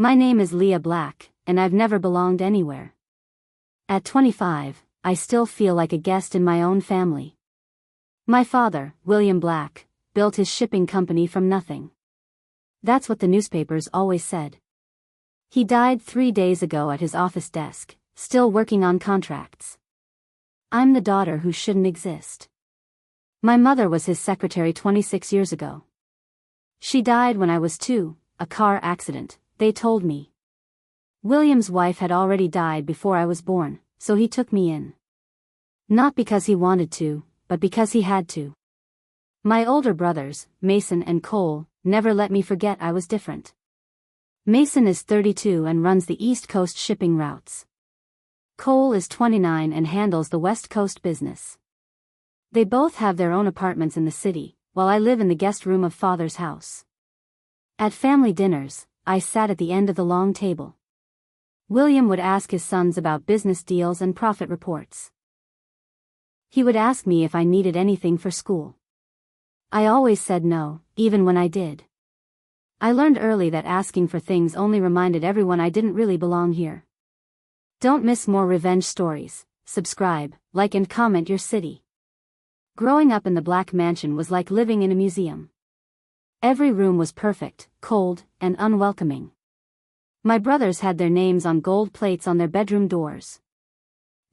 My name is Leah Black, and I've never belonged anywhere. At 25, I still feel like a guest in my own family. My father, William Black, built his shipping company from nothing. That's what the newspapers always said. He died 3 days ago at his office desk, still working on contracts. I'm the daughter who shouldn't exist. My mother was his secretary 26 years ago. She died when I was 2, a car accident, they told me. William's wife had already died before I was born, so he took me in. Not because he wanted to, but because he had to. My older brothers, Mason and Cole, never let me forget I was different. Mason is 32 and runs the East Coast shipping routes. Cole is 29 and handles the West Coast business. They both have their own apartments in the city, while I live in the guest room of Father's house. At family dinners, I sat at the end of the long table. William would ask his sons about business deals and profit reports. He would ask me if I needed anything for school. I always said no, even when I did. I learned early that asking for things only reminded everyone I didn't really belong here. Don't miss more revenge stories. Subscribe, like and comment your city. Growing up in the Black Mansion was like living in a museum. Every room was perfect, cold, and unwelcoming. My brothers had their names on gold plates on their bedroom doors.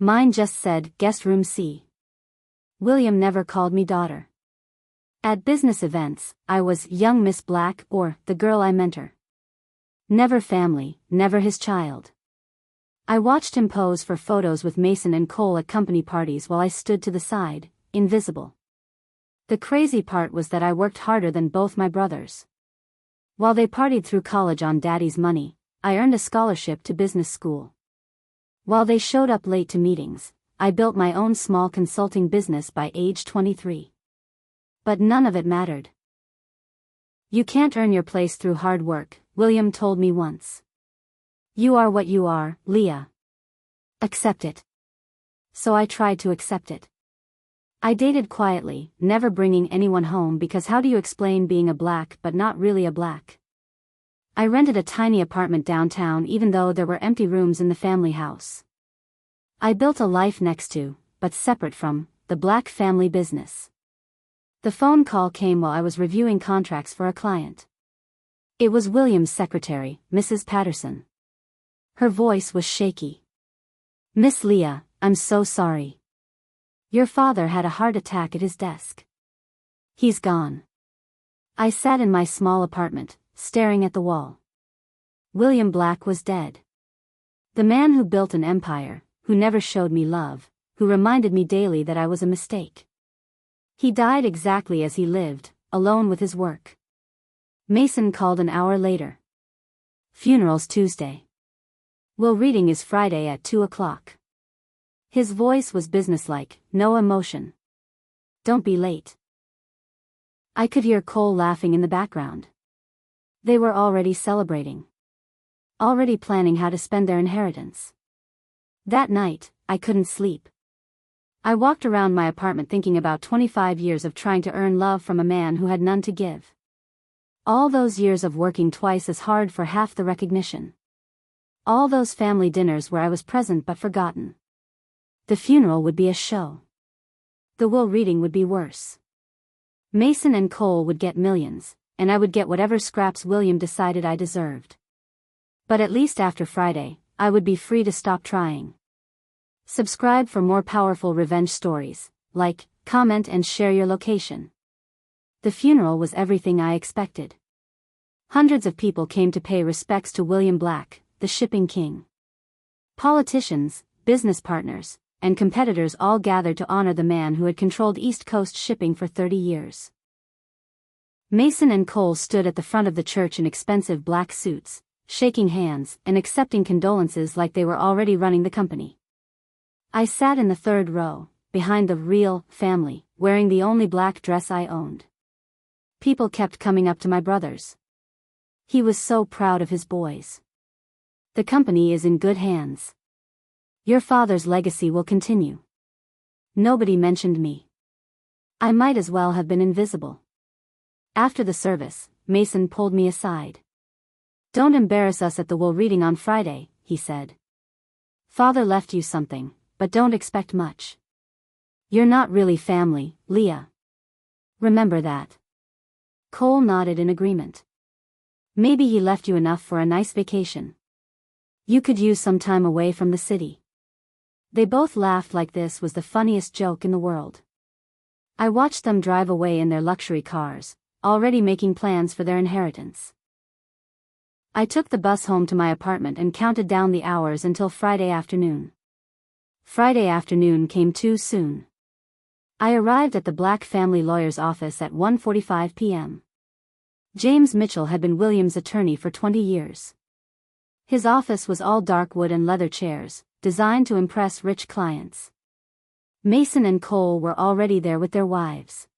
Mine just said, Guest Room C. William never called me daughter. At business events, I was young Miss Black or the girl I mentor. Never family, never his child. I watched him pose for photos with Mason and Cole at company parties while I stood to the side, invisible. The crazy part was that I worked harder than both my brothers. While they partied through college on daddy's money, I earned a scholarship to business school. While they showed up late to meetings, I built my own small consulting business by age 23. But none of it mattered. You can't earn your place through hard work, William told me once. You are what you are, Leah. Accept it. So I tried to accept it. I dated quietly, never bringing anyone home because how do you explain being a black but not really a black? I rented a tiny apartment downtown even though there were empty rooms in the family house. I built a life next to, but separate from, the Black family business. The phone call came while I was reviewing contracts for a client. It was William's secretary, Mrs. Patterson. Her voice was shaky. Miss Leah, I'm so sorry. Your father had a heart attack at his desk. He's gone. I sat in my small apartment, staring at the wall. William Black was dead. The man who built an empire, who never showed me love, who reminded me daily that I was a mistake. He died exactly as he lived, alone with his work. Mason called an hour later. Funeral's Tuesday. Will reading is Friday at 2 o'clock. His voice was businesslike, no emotion. Don't be late. I could hear Cole laughing in the background. They were already celebrating. Already planning how to spend their inheritance. That night, I couldn't sleep. I walked around my apartment thinking about 25 years of trying to earn love from a man who had none to give. All those years of working twice as hard for half the recognition. All those family dinners where I was present but forgotten. The funeral would be a show. The will reading would be worse. Mason and Cole would get millions, and I would get whatever scraps William decided I deserved. But at least after Friday, I would be free to stop trying. Subscribe for more powerful revenge stories. Like, comment and share your location. The funeral was everything I expected. Hundreds of people came to pay respects to William Black, the shipping king. Politicians, business partners, and competitors all gathered to honor the man who had controlled East Coast shipping for 30 years. Mason and Cole stood at the front of the church in expensive black suits, shaking hands and accepting condolences like they were already running the company. I sat in the third row, behind the real family, wearing the only black dress I owned. People kept coming up to my brothers. He was so proud of his boys. The company is in good hands. Your father's legacy will continue. Nobody mentioned me. I might as well have been invisible. After the service, Mason pulled me aside. "Don't embarrass us at the will reading on Friday," he said. "Father left you something, but don't expect much. You're not really family, Leah. Remember that." Cole nodded in agreement. "Maybe he left you enough for a nice vacation. You could use some time away from the city." They both laughed like this was the funniest joke in the world. I watched them drive away in their luxury cars, already making plans for their inheritance. I took the bus home to my apartment and counted down the hours until Friday afternoon. Friday afternoon came too soon. I arrived at the Black family lawyer's office at 1:45 p.m. James Mitchell had been William's attorney for 20 years. His office was all dark wood and leather chairs, designed to impress rich clients. Mason and Cole were already there with their wives.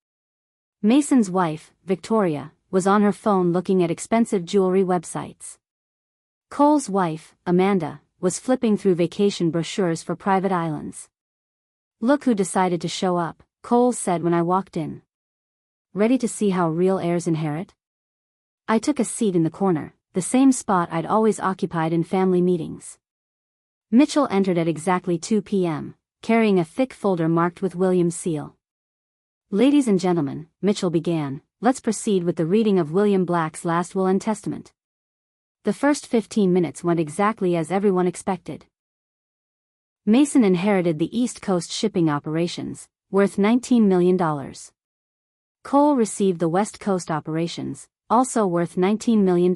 Mason's wife, Victoria, was on her phone looking at expensive jewelry websites. Cole's wife, Amanda, was flipping through vacation brochures for private islands. "Look who decided to show up," Cole said when I walked in. "Ready to see how real heirs inherit?" I took a seat in the corner, the same spot I'd always occupied in family meetings. Mitchell entered at exactly 2 p.m., carrying a thick folder marked with William's seal. "Ladies and gentlemen," Mitchell began, "let's proceed with the reading of William Black's last will and testament." The first 15 minutes went exactly as everyone expected. Mason inherited the East Coast shipping operations, worth $19 million. Cole received the West Coast operations, also worth $19 million.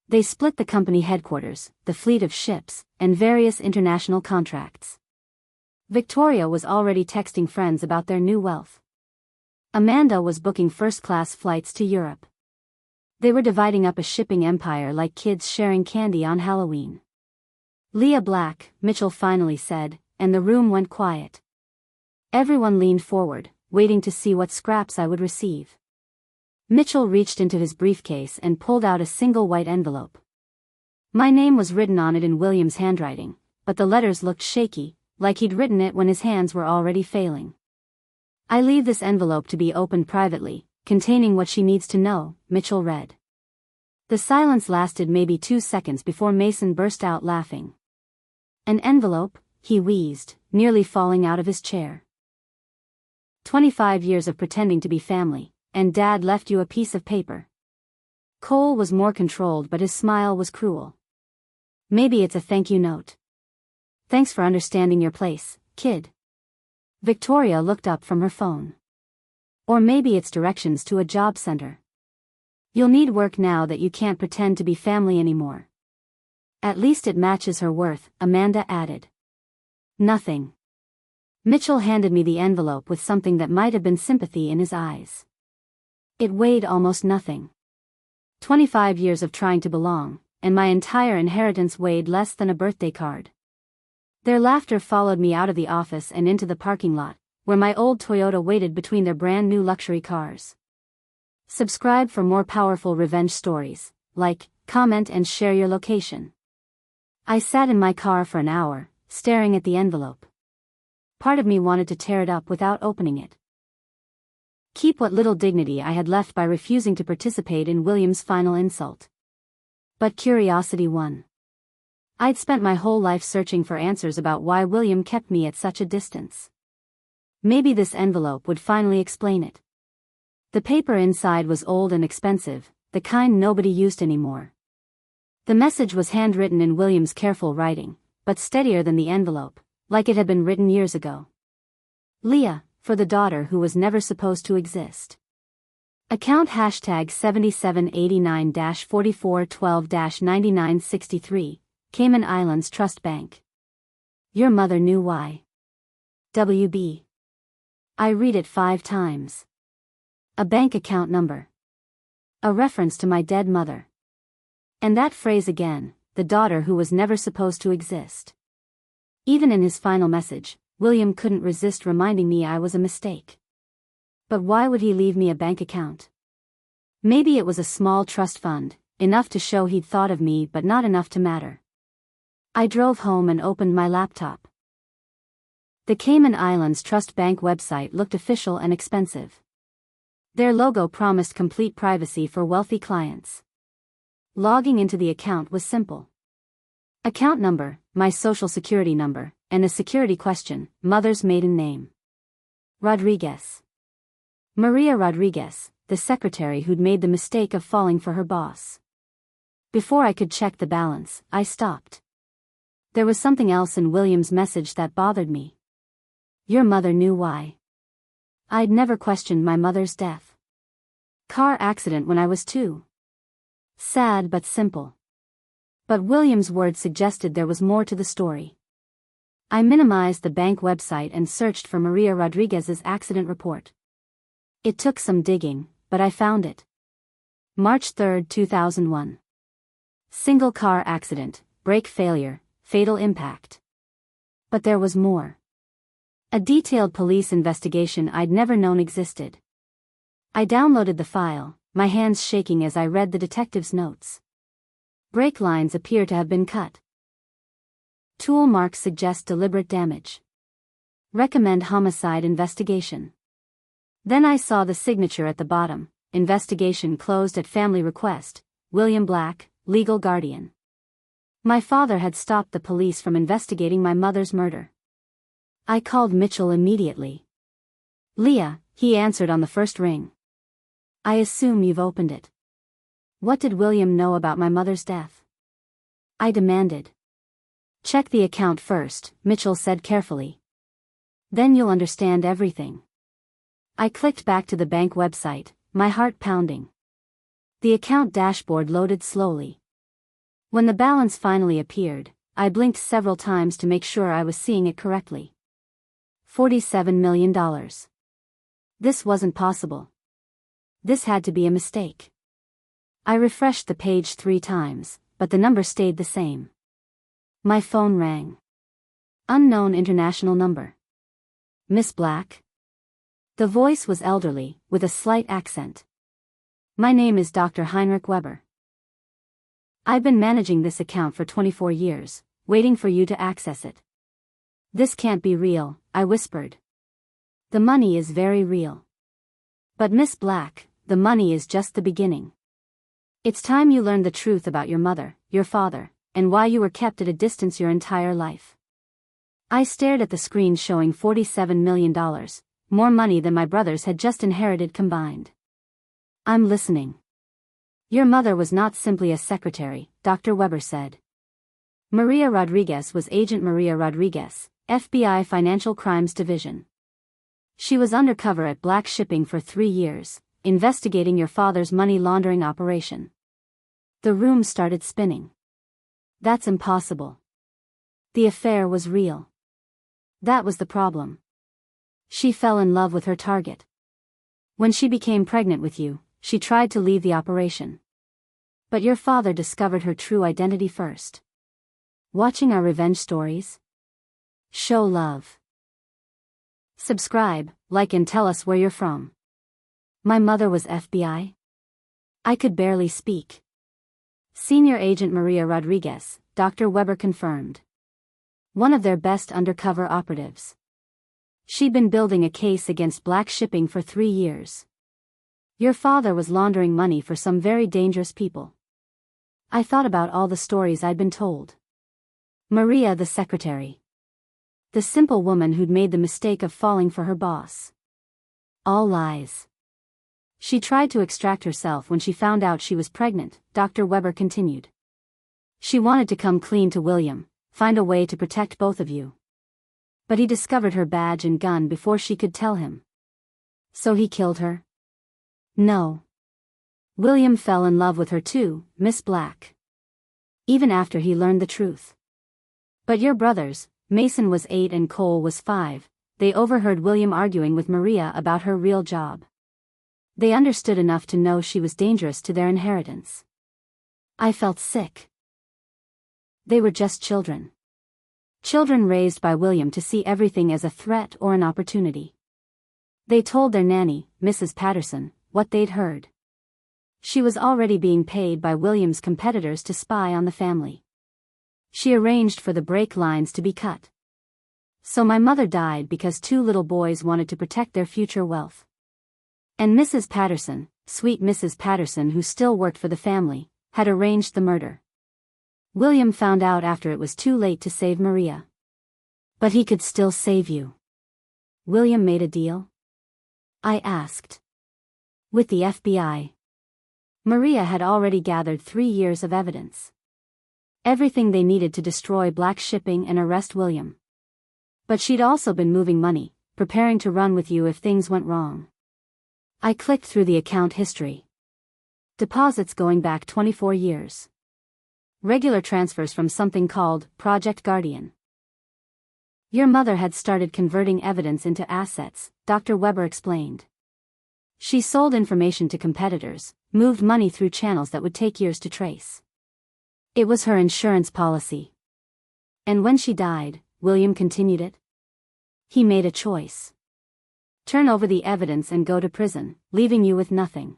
They split the company headquarters, the fleet of ships, and various international contracts. Victoria was already texting friends about their new wealth. Amanda was booking first-class flights to Europe. They were dividing up a shipping empire like kids sharing candy on Halloween. "Leah Black," Mitchell finally said, and the room went quiet. Everyone leaned forward, waiting to see what scraps I would receive. Mitchell reached into his briefcase and pulled out a single white envelope. My name was written on it in William's handwriting, but the letters looked shaky, like he'd written it when his hands were already failing. "I leave this envelope to be opened privately, containing what she needs to know," Mitchell read. The silence lasted maybe 2 seconds before Mason burst out laughing. "An envelope?" he wheezed, nearly falling out of his chair. 25 years of pretending to be family, and Dad left you a piece of paper. Cole was more controlled, but his smile was cruel. "Maybe it's a thank you note. Thanks for understanding your place, kid." Victoria looked up from her phone. "Or maybe it's directions to a job center. You'll need work now that you can't pretend to be family anymore." "At least it matches her worth," Amanda added. "Nothing." Mitchell handed me the envelope with something that might have been sympathy in his eyes. It weighed almost nothing. 25 years of trying to belong, and my entire inheritance weighed less than a birthday card. Their laughter followed me out of the office and into the parking lot, where my old Toyota waited between their brand new luxury cars. Subscribe for more powerful revenge stories. Like, comment and share your location. I sat in my car for an hour, staring at the envelope. Part of me wanted to tear it up without opening it. Keep what little dignity I had left by refusing to participate in William's final insult. But curiosity won. I'd spent my whole life searching for answers about why William kept me at such a distance. Maybe this envelope would finally explain it. The paper inside was old and expensive, the kind nobody used anymore. The message was handwritten in William's careful writing, but steadier than the envelope, like it had been written years ago. "Leah, for the daughter who was never supposed to exist. Account hashtag 7789-4412-9963, Cayman Islands Trust Bank. Your mother knew why. WB. I read it 5 times. A bank account number. A reference to my dead mother. And that phrase again, the daughter who was never supposed to exist. Even in his final message, William couldn't resist reminding me I was a mistake. But why would he leave me a bank account? Maybe it was a small trust fund, enough to show he'd thought of me but not enough to matter. I drove home and opened my laptop. The Cayman Islands Trust Bank website looked official and expensive. Their logo promised complete privacy for wealthy clients. Logging into the account was simple. Account number, my social security number, and a security question, mother's maiden name. Rodriguez. Maria Rodriguez, the secretary who'd made the mistake of falling for her boss. Before I could check the balance, I stopped. There was something else in William's message that bothered me. Your mother knew why. I'd never questioned my mother's death. Car accident when I was 2. Sad but simple. But William's words suggested there was more to the story. I minimized the bank website and searched for Maria Rodriguez's accident report. It took some digging, but I found it. March 3, 2001. Single car accident, brake failure, fatal impact. But there was more. A detailed police investigation I'd never known existed. I downloaded the file, my hands shaking as I read the detective's notes. Brake lines appear to have been cut. Tool marks suggest deliberate damage. Recommend homicide investigation. Then I saw the signature at the bottom, investigation closed at family request, William Black, legal guardian. My father had stopped the police from investigating my mother's murder. I called Mitchell immediately. Leah, he answered on the first ring. I assume you've opened it. What did William know about my mother's death? I demanded. Check the account first, Mitchell said carefully. Then you'll understand everything. I clicked back to the bank website, my heart pounding. The account dashboard loaded slowly. When the balance finally appeared, I blinked several times to make sure I was seeing it correctly. $47 million. This wasn't possible. This had to be a mistake. I refreshed the page 3 times, but the number stayed the same. My phone rang. Unknown international number. Miss Black? The voice was elderly, with a slight accent. My name is Dr. Heinrich Weber. I've been managing this account for 24 years, waiting for you to access it. This can't be real, I whispered. The money is very real. But Miss Black, the money is just the beginning. It's time you learned the truth about your mother, your father, and why you were kept at a distance your entire life. I stared at the screen showing $47 million, more money than my brothers had just inherited combined. I'm listening. Your mother was not simply a secretary, Dr. Weber said. Maria Rodriguez was Agent Maria Rodriguez, FBI Financial Crimes Division. She was undercover at Black Shipping for 3 years, investigating your father's money laundering operation. The room started spinning. That's impossible. The affair was real. That was the problem. She fell in love with her target. When she became pregnant with you, she tried to leave the operation. But your father discovered her true identity first. Watching our revenge stories? Show love. Subscribe, like and tell us where you're from. My mother was FBI? I could barely speak. Senior Agent Maria Rodriguez, Dr. Weber confirmed. One of their best undercover operatives. She'd been building a case against Black Shipping for 3 years. Your father was laundering money for some very dangerous people. I thought about all the stories I'd been told. Maria the secretary. The simple woman who'd made the mistake of falling for her boss. All lies. She tried to extract herself when she found out she was pregnant, Dr. Weber continued. She wanted to come clean to William, find a way to protect both of you. But he discovered her badge and gun before she could tell him. So he killed her? No. William fell in love with her too, Miss Black. Even after he learned the truth. But your brothers, Mason was 8 and Cole was 5, they overheard William arguing with Maria about her real job. They understood enough to know she was dangerous to their inheritance. I felt sick. They were just children. Children raised by William to see everything as a threat or an opportunity. They told their nanny, Mrs. Patterson, what they'd heard. She was already being paid by William's competitors to spy on the family. She arranged for the brake lines to be cut. So my mother died because 2 little boys wanted to protect their future wealth. And Mrs. Patterson, sweet Mrs. Patterson who still worked for the family, had arranged the murder. William found out after it was too late to save Maria. But he could still save you. William made a deal? I asked. With the FBI. Maria had already gathered 3 years of evidence. Everything they needed to destroy black shipping and arrest William. But she'd also been moving money, preparing to run with you if things went wrong. I clicked through the account history. Deposits going back 24 years. Regular transfers from something called Project Guardian. Your mother had started converting evidence into assets, Dr. Weber explained. She sold information to competitors, moved money through channels that would take years to trace. It was her insurance policy. And when she died, William continued it. He made a choice. Turn over the evidence and go to prison, leaving you with nothing.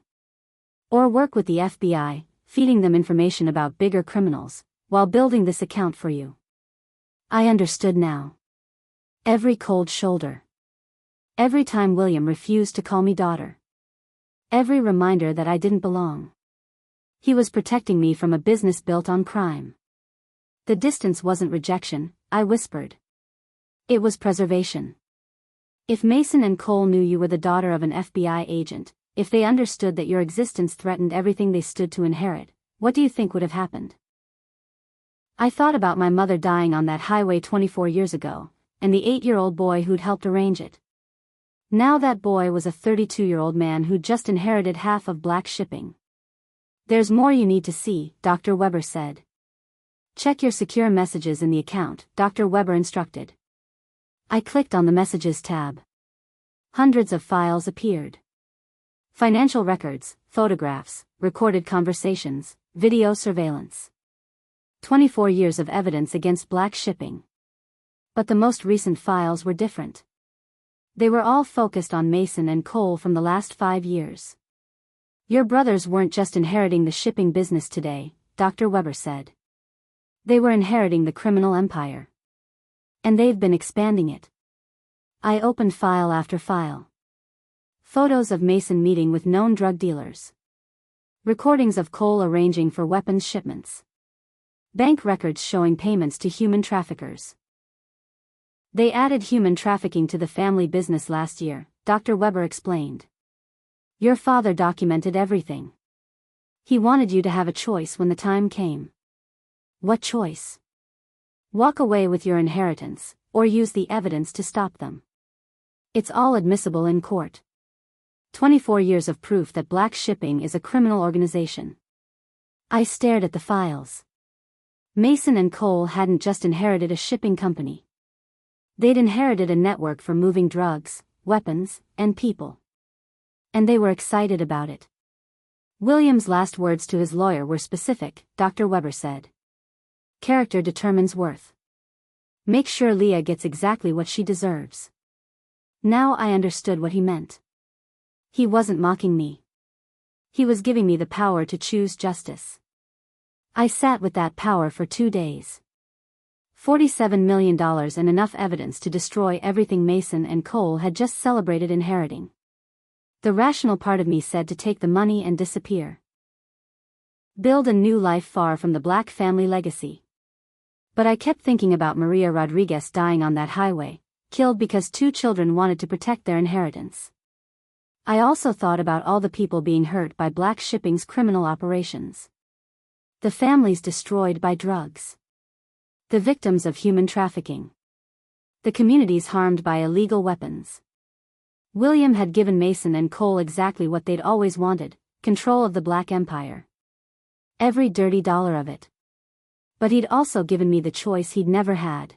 Or work with the FBI, feeding them information about bigger criminals, while building this account for you. I understood now. Every cold shoulder. Every time William refused to call me daughter. Every reminder that I didn't belong. He was protecting me from a business built on crime. The distance wasn't rejection, I whispered. It was preservation. If Mason and Cole knew you were the daughter of an FBI agent, if they understood that your existence threatened everything they stood to inherit, what do you think would have happened? I thought about my mother dying on that highway 24 years ago, and the 8-year-old boy who'd helped arrange it. Now that boy was a 32-year-old man who'd just inherited half of black shipping. There's more you need to see, Dr. Weber said. Check your secure messages in the account, Dr. Weber instructed. I clicked on the Messages tab. Hundreds of files appeared. Financial records, photographs, recorded conversations, video surveillance. 24 years of evidence against black shipping. But the most recent files were different. They were all focused on Mason and Cole from the last 5 years. Your brothers weren't just inheriting the shipping business today, Dr. Weber said. They were inheriting the criminal empire. And they've been expanding it. I opened file after file. Photos of Mason meeting with known drug dealers. Recordings of Cole arranging for weapons shipments. Bank records showing payments to human traffickers. They added human trafficking to the family business last year, Dr. Weber explained. Your father documented everything. He wanted you to have a choice when the time came. What choice? Walk away with your inheritance, or use the evidence to stop them. It's all admissible in court. 24 years of proof that black shipping is a criminal organization. I stared at the files. Mason and Cole hadn't just inherited a shipping company. They'd inherited a network for moving drugs, weapons, and people. And they were excited about it. William's last words to his lawyer were specific, Dr. Weber said. Character determines worth. Make sure Leah gets exactly what she deserves. Now I understood what he meant. He wasn't mocking me. He was giving me the power to choose justice. I sat with that power for 2 days. $47 million and enough evidence to destroy everything Mason and Cole had just celebrated inheriting. The rational part of me said to take the money and disappear. Build a new life far from the black family legacy. But I kept thinking about Maria Rodriguez dying on that highway, killed because 2 children wanted to protect their inheritance. I also thought about all the people being hurt by black shipping's criminal operations. The families destroyed by drugs. The victims of human trafficking. The communities harmed by illegal weapons. William had given Mason and Cole exactly what they'd always wanted, control of the black empire. Every dirty dollar of it. But he'd also given me the choice he'd never had.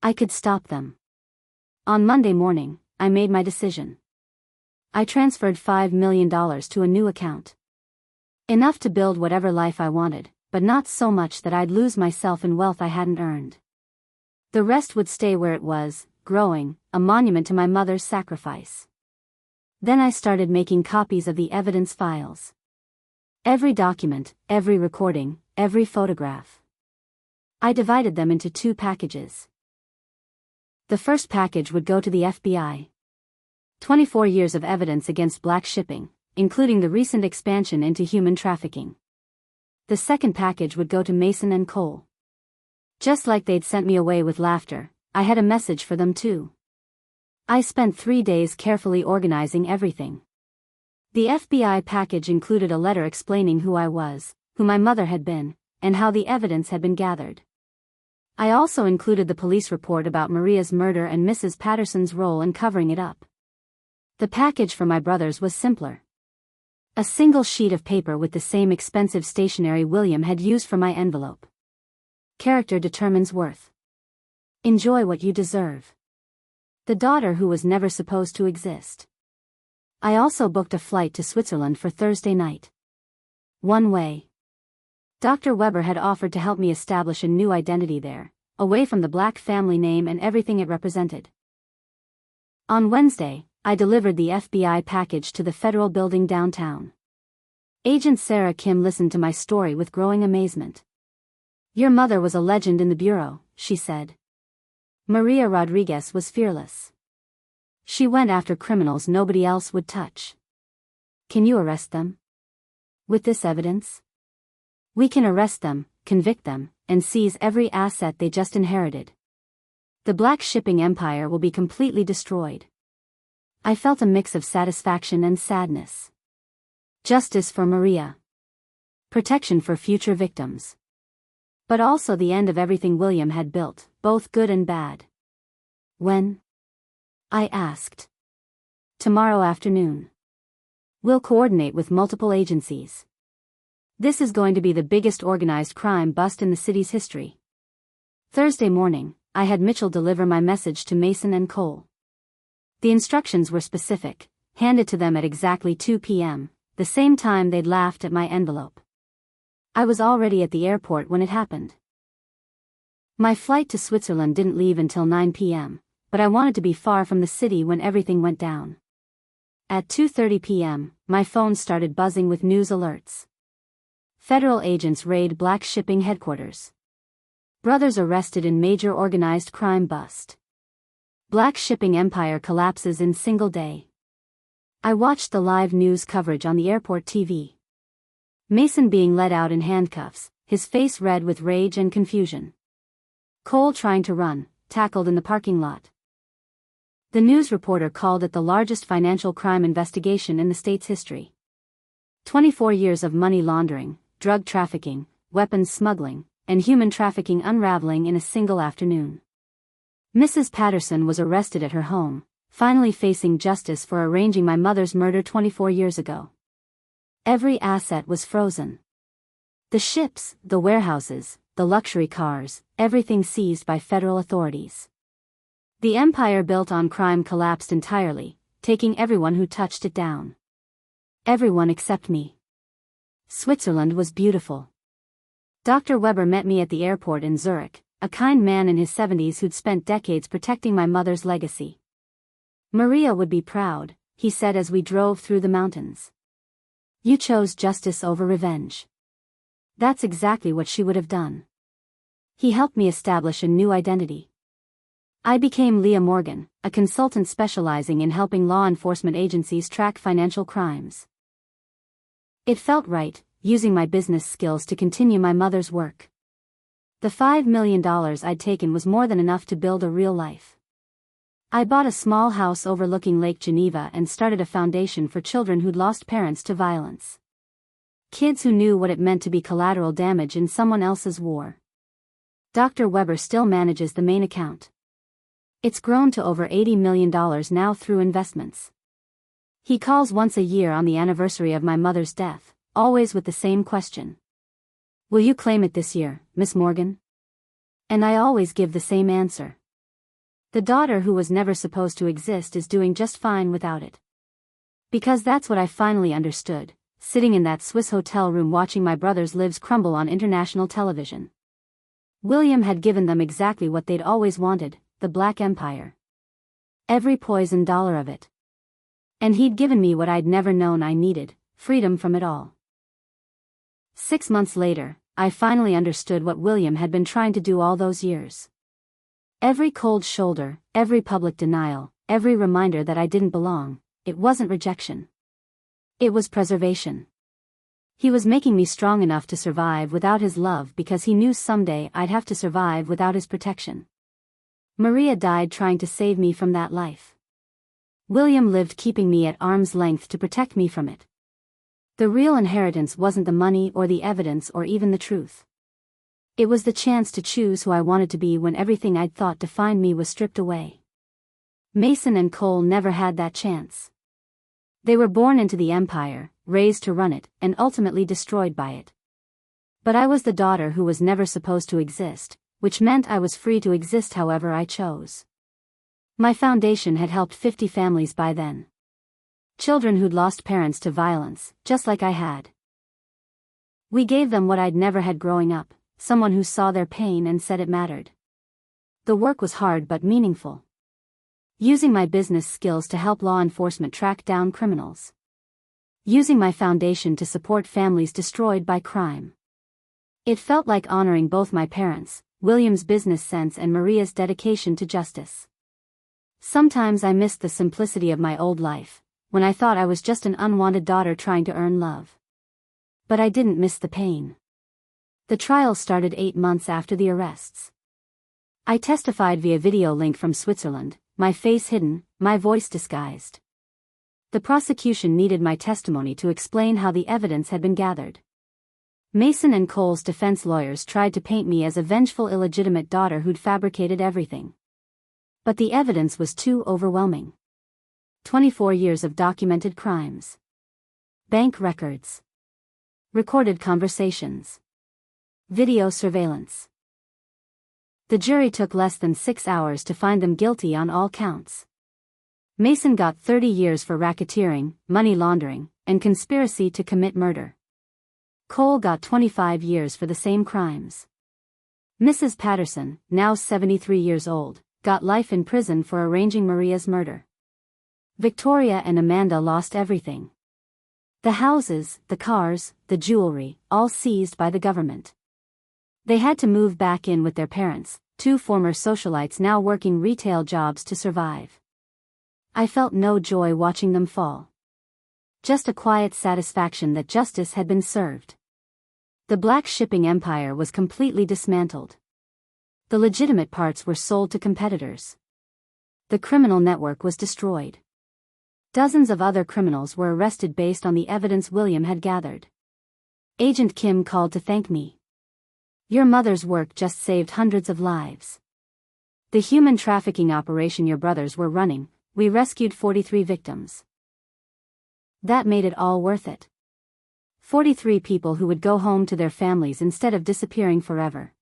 I could stop them. On Monday morning, I made my decision. I transferred $5 million to a new account. Enough to build whatever life I wanted, but not so much that I'd lose myself in wealth I hadn't earned. The rest would stay where it was, growing, a monument to my mother's sacrifice. Then I started making copies of the evidence files. Every document, every recording, every photograph. I divided them into 2 packages. The first package would go to the FBI. 24 years of evidence against black shipping, including the recent expansion into human trafficking. The second package would go to Mason and Cole. Just like they'd sent me away with laughter, I had a message for them too. I spent 3 days carefully organizing everything. The FBI package included a letter explaining who I was, who my mother had been, and how the evidence had been gathered. I also included the police report about Maria's murder and Mrs. Patterson's role in covering it up. The package for my brothers was simpler. A single sheet of paper with the same expensive stationery William had used for my envelope. Character determines worth. Enjoy what you deserve. The daughter who was never supposed to exist. I also booked a flight to Switzerland for Thursday night. One way. Dr. Weber had offered to help me establish a new identity there, away from the Black family name and everything it represented. On Wednesday, I delivered the FBI package to the federal building downtown. Agent Sarah Kim listened to my story with growing amazement. "Your mother was a legend in the bureau," she said. "Maria Rodriguez was fearless. She went after criminals nobody else would touch. Can you arrest them? With this evidence? We can arrest them, convict them, and seize every asset they just inherited. The Black shipping empire will be completely destroyed." I felt a mix of satisfaction and sadness. Justice for Maria. Protection for future victims. But also the end of everything William had built, both good and bad. "When?" I asked. "Tomorrow afternoon. We'll coordinate with multiple agencies. This is going to be the biggest organized crime bust in the city's history." Thursday morning, I had Mitchell deliver my message to Mason and Cole. The instructions were specific, handed to them at exactly 2 p.m., the same time they'd laughed at my envelope. I was already at the airport when it happened. My flight to Switzerland didn't leave until 9 p.m., but I wanted to be far from the city when everything went down. At 2:30 p.m., my phone started buzzing with news alerts. Federal agents raid Black shipping headquarters. Brothers arrested in major organized crime bust. Black shipping empire collapses in single day. I watched the live news coverage on the airport TV. Mason being led out in handcuffs, his face red with rage and confusion. Cole trying to run, tackled in the parking lot. The news reporter called it the largest financial crime investigation in the state's history. 24 years of money laundering, drug trafficking, weapons smuggling, and human trafficking unraveling in a single afternoon. Mrs. Patterson was arrested at her home, finally facing justice for arranging my mother's murder 24 years ago. Every asset was frozen. The ships, the warehouses, the luxury cars, everything seized by federal authorities. The empire built on crime collapsed entirely, taking everyone who touched it down. Everyone except me. Switzerland was beautiful. Dr. Weber met me at the airport in Zurich, a kind man in his 70s who'd spent decades protecting my mother's legacy. "Maria would be proud," he said as we drove through the mountains. "You chose justice over revenge." That's exactly what she would have done. He helped me establish a new identity. I became Leah Morgan, a consultant specializing in helping law enforcement agencies track financial crimes. It felt right, using my business skills to continue my mother's work. The $5 million I'd taken was more than enough to build a real life. I bought a small house overlooking Lake Geneva and started a foundation for children who'd lost parents to violence. Kids who knew what it meant to be collateral damage in someone else's war. Dr. Weber still manages the main account. It's grown to over $80 million now through investments. He calls once a year on the anniversary of my mother's death, always with the same question. "Will you claim it this year, Miss Morgan?" And I always give the same answer. The daughter who was never supposed to exist is doing just fine without it. Because that's what I finally understood, sitting in that Swiss hotel room watching my brothers' lives crumble on international television. William had given them exactly what they'd always wanted, the Black Empire. Every poisoned dollar of it. And he'd given me what I'd never known I needed, freedom from it all. 6 months later, I finally understood what William had been trying to do all those years. Every cold shoulder, every public denial, every reminder that I didn't belong, it wasn't rejection. It was preservation. He was making me strong enough to survive without his love because he knew someday I'd have to survive without his protection. Maria died trying to save me from that life. William lived keeping me at arm's length to protect me from it. The real inheritance wasn't the money or the evidence or even the truth. It was the chance to choose who I wanted to be when everything I'd thought defined me was stripped away. Mason and Cole never had that chance. They were born into the empire, raised to run it, and ultimately destroyed by it. But I was the daughter who was never supposed to exist, which meant I was free to exist however I chose. My foundation had helped 50 families by then. Children who'd lost parents to violence, just like I had. We gave them what I'd never had growing up, someone who saw their pain and said it mattered. The work was hard but meaningful. Using my business skills to help law enforcement track down criminals. Using my foundation to support families destroyed by crime. It felt like honoring both my parents, William's business sense and Maria's dedication to justice. Sometimes I missed the simplicity of my old life, when I thought I was just an unwanted daughter trying to earn love. But I didn't miss the pain. The trial started 8 months after the arrests. I testified via video link from Switzerland, my face hidden, my voice disguised. The prosecution needed my testimony to explain how the evidence had been gathered. Mason and Cole's defense lawyers tried to paint me as a vengeful illegitimate daughter who'd fabricated everything. But the evidence was too overwhelming. 24 years of documented crimes. Bank records. Recorded conversations. Video surveillance. The jury took less than 6 hours to find them guilty on all counts. Mason got 30 years for racketeering, money laundering, and conspiracy to commit murder. Cole got 25 years for the same crimes. Mrs. Patterson, now 73 years old, got life in prison for arranging Maria's murder. Victoria and Amanda lost everything. The houses, the cars, the jewelry, all seized by the government. They had to move back in with their parents, 2 former socialites now working retail jobs to survive. I felt no joy watching them fall. Just a quiet satisfaction that justice had been served. The black shipping empire was completely dismantled. The legitimate parts were sold to competitors. The criminal network was destroyed. Dozens of other criminals were arrested based on the evidence William had gathered. Agent Kim called to thank me. Your mother's work just saved hundreds of lives. The human trafficking operation your brothers were running, we rescued 43 victims. That made it all worth it. 43 people who would go home to their families instead of disappearing forever.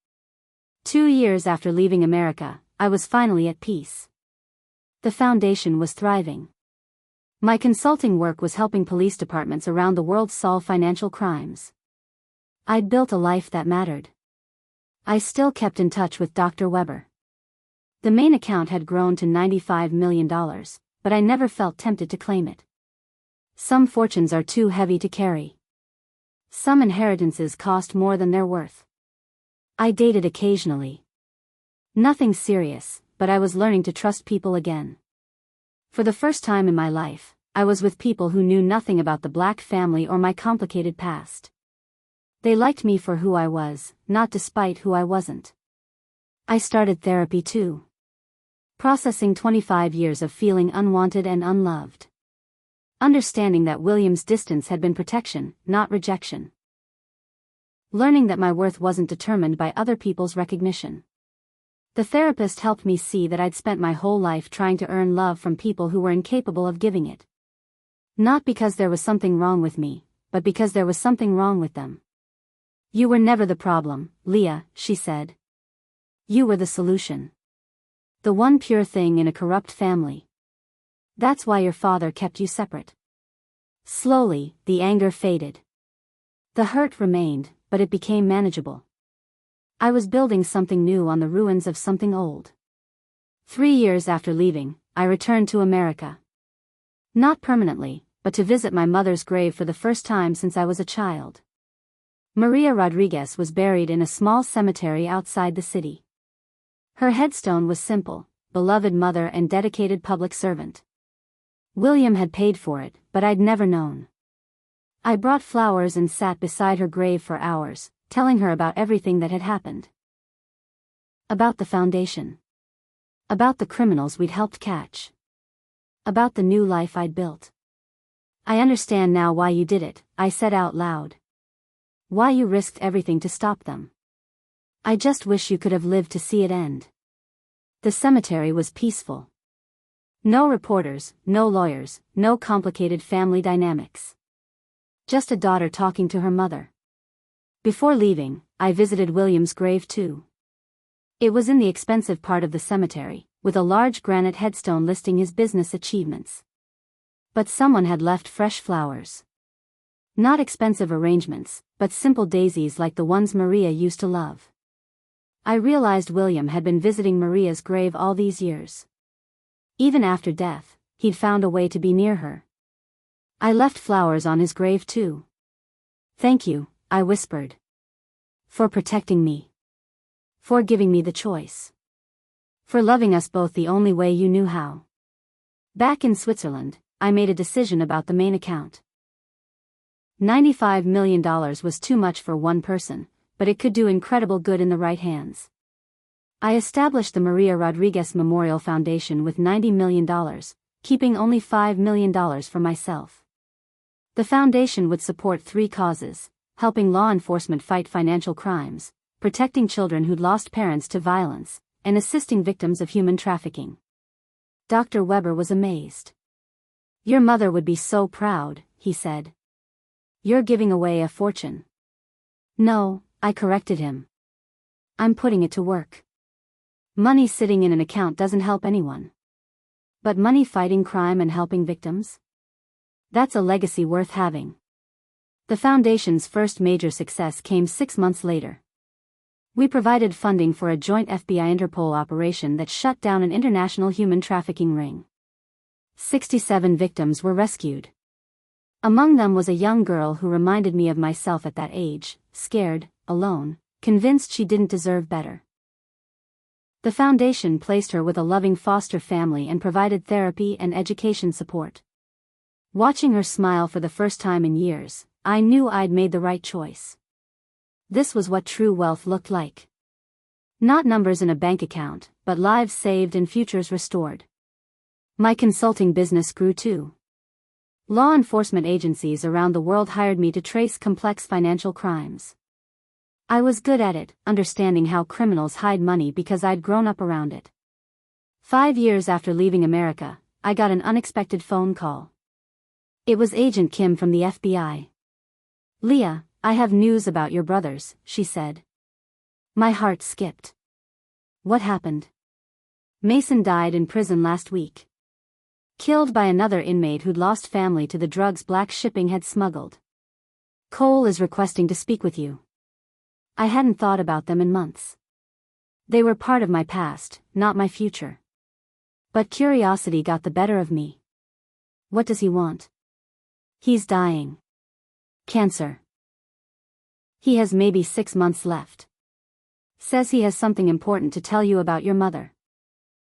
2 years after leaving America, I was finally at peace. The foundation was thriving. My consulting work was helping police departments around the world solve financial crimes. I'd built a life that mattered. I still kept in touch with Dr. Weber. The main account had grown to $95 million, but I never felt tempted to claim it. Some fortunes are too heavy to carry. Some inheritances cost more than they're worth. I dated occasionally. Nothing serious, but I was learning to trust people again. For the first time in my life, I was with people who knew nothing about the Black family or my complicated past. They liked me for who I was, not despite who I wasn't. I started therapy too. Processing 25 years of feeling unwanted and unloved. Understanding that William's distance had been protection, not rejection. Learning that my worth wasn't determined by other people's recognition. The therapist helped me see that I'd spent my whole life trying to earn love from people who were incapable of giving it. Not because there was something wrong with me, but because there was something wrong with them. You were never the problem, Leah, she said. You were the solution. The one pure thing in a corrupt family. That's why your father kept you separate. Slowly, the anger faded. The hurt remained, but it became manageable. I was building something new on the ruins of something old. 3 years after leaving, I returned to America. Not permanently, but to visit my mother's grave for the first time since I was a child. Maria Rodriguez was buried in a small cemetery outside the city. Her headstone was simple, beloved mother and dedicated public servant. William had paid for it, but I'd never known. I brought flowers and sat beside her grave for hours, telling her about everything that had happened. About the foundation. About the criminals we'd helped catch. About the new life I'd built. I understand now why you did it, I said out loud. Why you risked everything to stop them. I just wish you could have lived to see it end. The cemetery was peaceful. No reporters, no lawyers, no complicated family dynamics. Just a daughter talking to her mother. Before leaving, I visited William's grave too. It was in the expensive part of the cemetery, with a large granite headstone listing his business achievements. But someone had left fresh flowers. Not expensive arrangements, but simple daisies like the ones Maria used to love. I realized William had been visiting Maria's grave all these years. Even after death, he'd found a way to be near her. I left flowers on his grave too. Thank you, I whispered. For protecting me. For giving me the choice. For loving us both the only way you knew how. Back in Switzerland, I made a decision about the main account. $95 million was too much for one person, but it could do incredible good in the right hands. I established the Maria Rodriguez Memorial Foundation with $90 million, keeping only $5 million for myself. The foundation would support 3 causes: helping law enforcement fight financial crimes, protecting children who'd lost parents to violence, and assisting victims of human trafficking. Dr. Weber was amazed. Your mother would be so proud, he said. You're giving away a fortune. No, I corrected him. I'm putting it to work. Money sitting in an account doesn't help anyone. But money fighting crime and helping victims? That's a legacy worth having. The foundation's first major success came 6 months later. We provided funding for a joint FBI-Interpol operation that shut down an international human trafficking ring. 67 victims were rescued. Among them was a young girl who reminded me of myself at that age, scared, alone, convinced she didn't deserve better. The foundation placed her with a loving foster family and provided therapy and education support. Watching her smile for the first time in years, I knew I'd made the right choice. This was what true wealth looked like. Not numbers in a bank account, but lives saved and futures restored. My consulting business grew too. Law enforcement agencies around the world hired me to trace complex financial crimes. I was good at it, understanding how criminals hide money because I'd grown up around it. 5 years after leaving America, I got an unexpected phone call. It was Agent Kim from the FBI. Leah, I have news about your brothers, she said. My heart skipped. What happened? Mason died in prison last week. Killed by another inmate who'd lost family to the drugs black shipping had smuggled. Cole is requesting to speak with you. I hadn't thought about them in months. They were part of my past, not my future. But curiosity got the better of me. What does he want? He's dying. Cancer. He has maybe 6 months left. Says he has something important to tell you about your mother.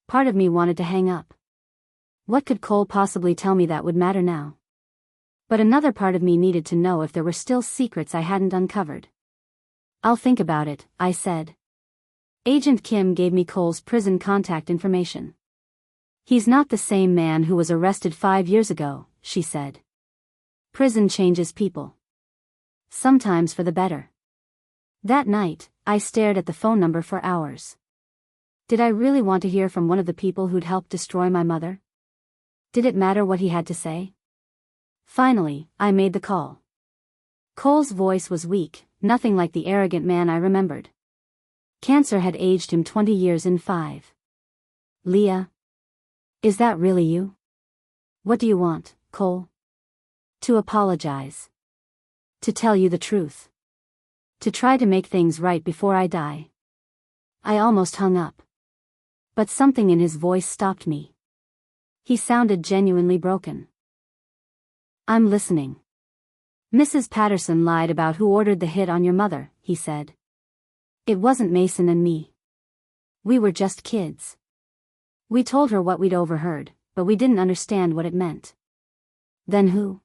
Part of me wanted to hang up. What could Cole possibly tell me that would matter now? But another part of me needed to know if there were still secrets I hadn't uncovered. I'll think about it, I said. Agent Kim gave me Cole's prison contact information. He's not the same man who was arrested 5 years ago, she said. Prison changes people. Sometimes for the better. That night, I stared at the phone number for hours. Did I really want to hear from one of the people who'd helped destroy my mother? Did it matter what he had to say? Finally, I made the call. Cole's voice was weak, nothing like the arrogant man I remembered. Cancer had aged him 20 years in 5. Leah? Is that really you? What do you want, Cole? To apologize. To tell you the truth. To try to make things right before I die. I almost hung up. But something in his voice stopped me. He sounded genuinely broken. I'm listening. Mrs. Patterson lied about who ordered the hit on your mother, he said. It wasn't Mason and me. We were just kids. We told her what we'd overheard, but we didn't understand what it meant. Then who?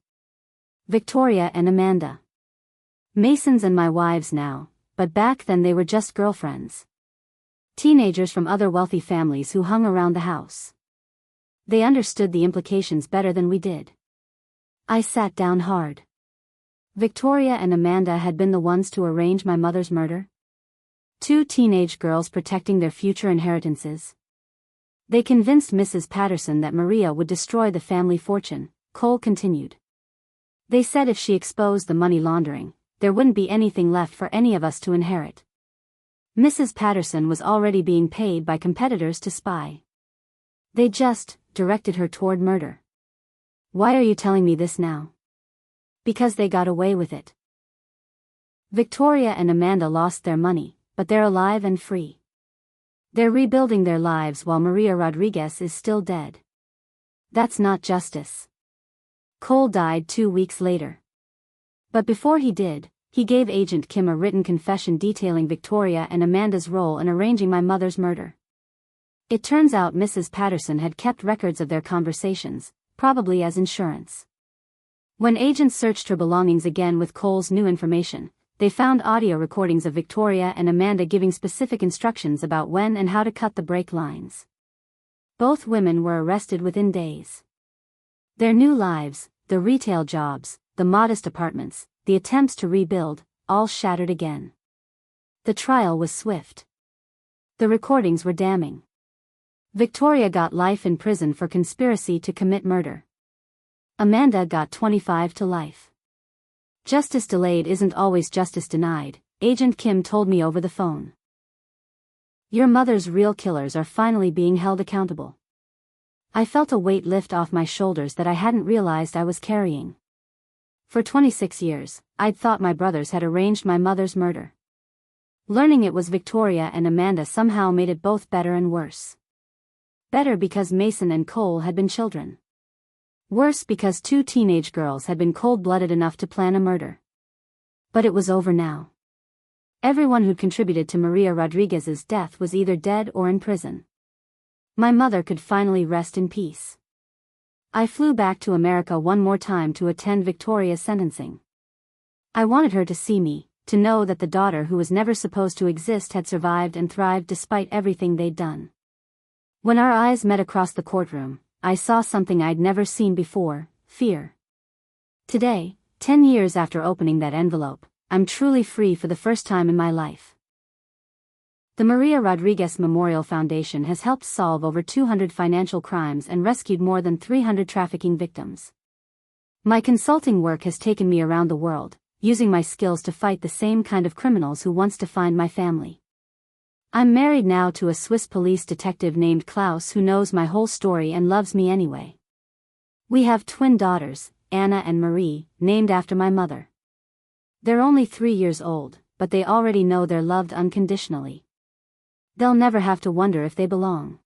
Victoria and Amanda. Masons and my wives now, but back then they were just girlfriends. Teenagers from other wealthy families who hung around the house. They understood the implications better than we did. I sat down hard. Victoria and Amanda had been the ones to arrange my mother's murder. Two teenage girls protecting their future inheritances. They convinced Mrs. Patterson that Maria would destroy the family fortune, Cole continued. They said if she exposed the money laundering, there wouldn't be anything left for any of us to inherit. Mrs. Patterson was already being paid by competitors to spy. They just directed her toward murder. Why are you telling me this now? Because they got away with it. Victoria and Amanda lost their money, but they're alive and free. They're rebuilding their lives while Maria Rodriguez is still dead. That's not justice. Cole died 2 weeks later. But before he did, he gave Agent Kim a written confession detailing Victoria and Amanda's role in arranging my mother's murder. It turns out Mrs. Patterson had kept records of their conversations, probably as insurance. When agents searched her belongings again with Cole's new information, they found audio recordings of Victoria and Amanda giving specific instructions about when and how to cut the brake lines. Both women were arrested within days. Their new lives, the retail jobs, the modest apartments, the attempts to rebuild, all shattered again. The trial was swift. The recordings were damning. Victoria got life in prison for conspiracy to commit murder. Amanda got 25 to life. Justice delayed isn't always justice denied, Agent Kim told me over the phone. Your mother's real killers are finally being held accountable. I felt a weight lift off my shoulders that I hadn't realized I was carrying. For 26 years, I'd thought my brothers had arranged my mother's murder. Learning it was Victoria and Amanda somehow made it both better and worse. Better because Mason and Cole had been children. Worse because two teenage girls had been cold-blooded enough to plan a murder. But it was over now. Everyone who'd contributed to Maria Rodriguez's death was either dead or in prison. My mother could finally rest in peace. I flew back to America one more time to attend Victoria's sentencing. I wanted her to see me, to know that the daughter who was never supposed to exist had survived and thrived despite everything they'd done. When our eyes met across the courtroom, I saw something I'd never seen before: fear. Today, 10 years after opening that envelope, I'm truly free for the first time in my life. The Maria Rodriguez Memorial Foundation has helped solve over 200 financial crimes and rescued more than 300 trafficking victims. My consulting work has taken me around the world, using my skills to fight the same kind of criminals who once defined my family. I'm married now to a Swiss police detective named Klaus who knows my whole story and loves me anyway. We have twin daughters, Anna and Marie, named after my mother. They're only 3 years old, but they already know they're loved unconditionally. They'll never have to wonder if they belong.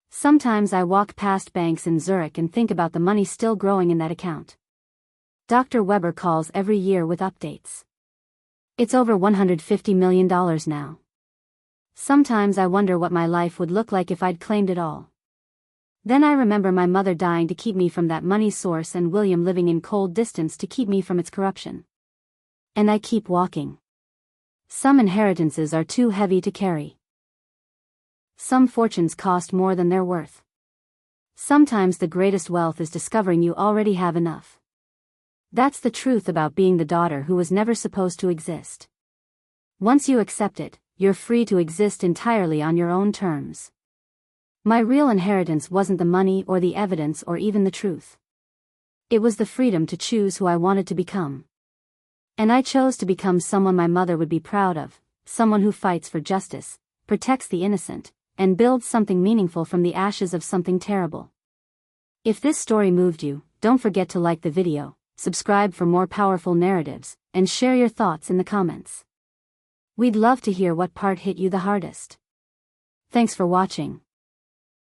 Sometimes I walk past banks in Zurich and think about the money still growing in that account. Dr. Weber calls every year with updates. It's over $150 million now. Sometimes I wonder what my life would look like if I'd claimed it all. Then I remember my mother dying to keep me from that money source and William living in cold distance to keep me from its corruption. And I keep walking. Some inheritances are too heavy to carry. Some fortunes cost more than they're worth. Sometimes the greatest wealth is discovering you already have enough. That's the truth about being the daughter who was never supposed to exist. Once you accept it, you're free to exist entirely on your own terms. My real inheritance wasn't the money or the evidence or even the truth. It was the freedom to choose who I wanted to become. And I chose to become someone my mother would be proud of, someone who fights for justice, protects the innocent, and builds something meaningful from the ashes of something terrible. If this story moved you, don't forget to like the video, subscribe for more powerful narratives, and share your thoughts in the comments. We'd love to hear what part hit you the hardest. Thanks for watching.